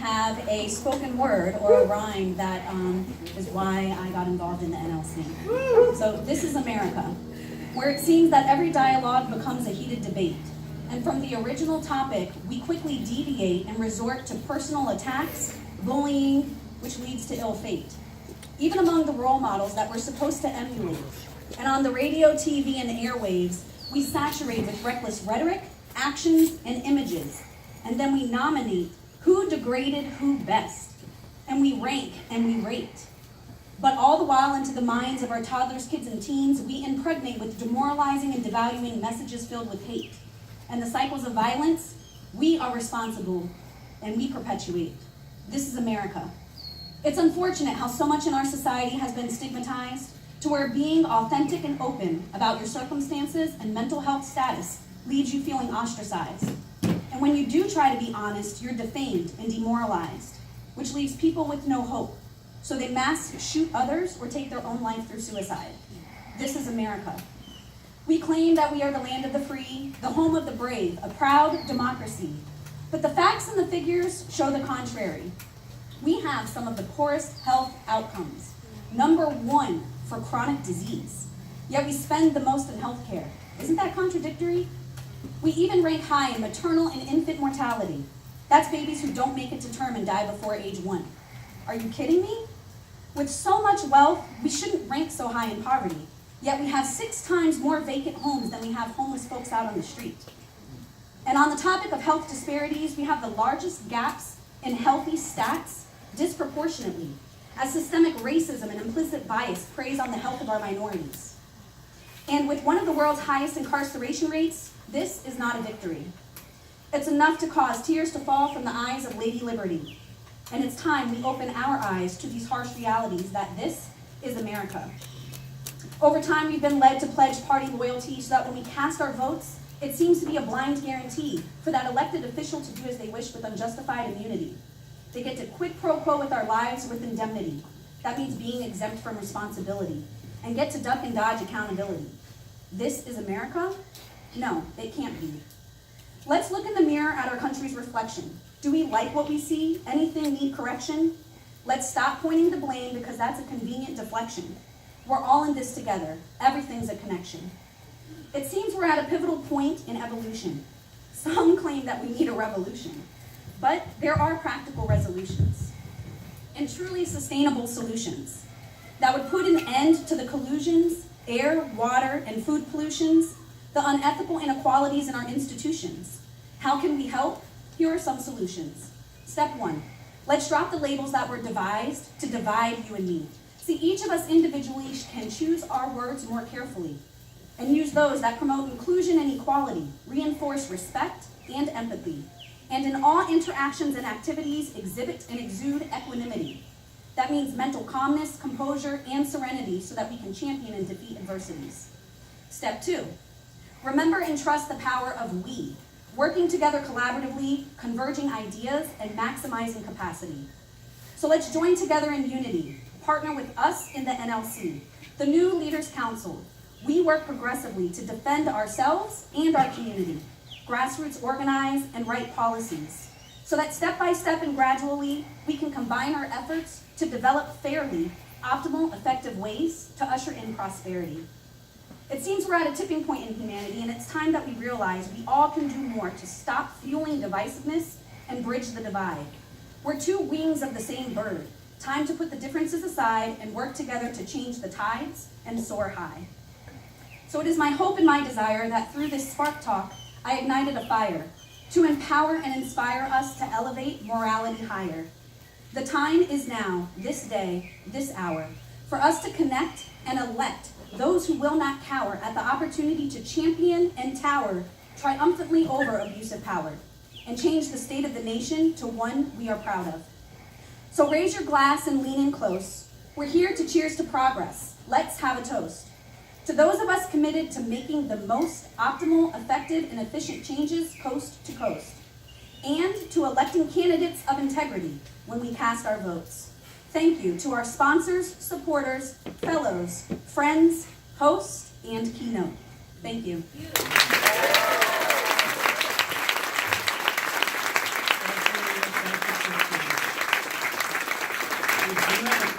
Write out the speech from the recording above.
have a spoken word or a rhyme that is why I got involved in the NLC. So this is America, where it seems that every dialogue becomes a heated debate. And from the original topic, we quickly deviate and resort to personal attacks, bullying, which leads to ill fate. Even among the role models that we're supposed to emulate. And on the radio, TV, and airwaves, we saturate with reckless rhetoric, actions, and images. And then we nominate who degraded who best. And we rank and we rate. But all the while into the minds of our toddlers, kids, and teens, we impregnate with demoralizing and devaluing messages filled with hate. And the cycles of violence, we are responsible and we perpetuate. This is America. It's unfortunate how so much in our society has been stigmatized to where being authentic and open about your circumstances and mental health status leaves you feeling ostracized. And when you do try to be honest, you're defamed and demoralized, which leaves people with no hope. So they mass shoot others or take their own life through suicide. This is America. We claim that we are the land of the free, the home of the brave, a proud democracy. But the facts and the figures show the contrary. We have some of the poorest health outcomes. #1 for chronic disease. Yet we spend the most in healthcare. Isn't that contradictory? We even rank high in maternal and infant mortality. That's babies who don't make it to term and die before age 1. Are you kidding me? With so much wealth, we shouldn't rank so high in poverty. Yet we have 6 times more vacant homes than we have homeless folks out on the street. And on the topic of health disparities, we have the largest gaps in healthy stats disproportionately, as systemic racism and implicit bias preys on the health of our minorities. And with one of the world's highest incarceration rates, this is not a victory. It's enough to cause tears to fall from the eyes of Lady Liberty. And it's time we open our eyes to these harsh realities that this is America. Over time, we've been led to pledge party loyalty so that when we cast our votes, it seems to be a blind guarantee for that elected official to do as they wish with unjustified immunity. They get to quid pro quo with our lives with indemnity. That means being exempt from responsibility and get to duck and dodge accountability. This is America? No, it can't be. Let's look in the mirror at our country's reflection. Do we like what we see? Anything need correction? Let's stop pointing the blame because that's a convenient deflection. We're all in this together. Everything's a connection. It seems we're at a pivotal point in evolution. Some claim that we need a revolution. But there are practical resolutions and truly sustainable solutions that would put an end to the collusions, air, water, and food pollutions, the unethical inequalities in our institutions. How can we help? Here are some solutions. Step 1, let's drop the labels that were devised to divide you and me. See, each of us individually can choose our words more carefully and use those that promote inclusion and equality, reinforce respect and empathy, and in all interactions and activities exhibit and exude equanimity. That means mental calmness, composure, and serenity so that we can champion and defeat adversities. Step 2, remember and trust the power of we, working together collaboratively, converging ideas, and maximizing capacity. So let's join together in unity, partner with us in the NLC, the new Leaders Council. We work progressively to defend ourselves and our community, grassroots organize and write policies, so that step by step and gradually, we can combine our efforts to develop fairly, optimal, effective ways to usher in prosperity. It seems we're at a tipping point in humanity, and it's time that we realize we all can do more to stop fueling divisiveness and bridge the divide. We're 2 wings of the same bird. Time to put the differences aside and work together to change the tides and soar high. So it is my hope and my desire that through this Spark Talk, I ignited a fire to empower and inspire us to elevate morality higher. The time is now, this day, this hour, for us to connect and elect those who will not cower at the opportunity to champion and tower triumphantly over abusive power and change the state of the nation to one we are proud of. So raise your glass and lean in close. We're here to cheers to progress. Let's have a toast. To those of us committed to making the most optimal, effective, and efficient changes coast to coast, and to electing candidates of integrity when we cast our votes. Thank you to our sponsors, supporters, fellows, friends, hosts, and keynote. Thank you. Amen.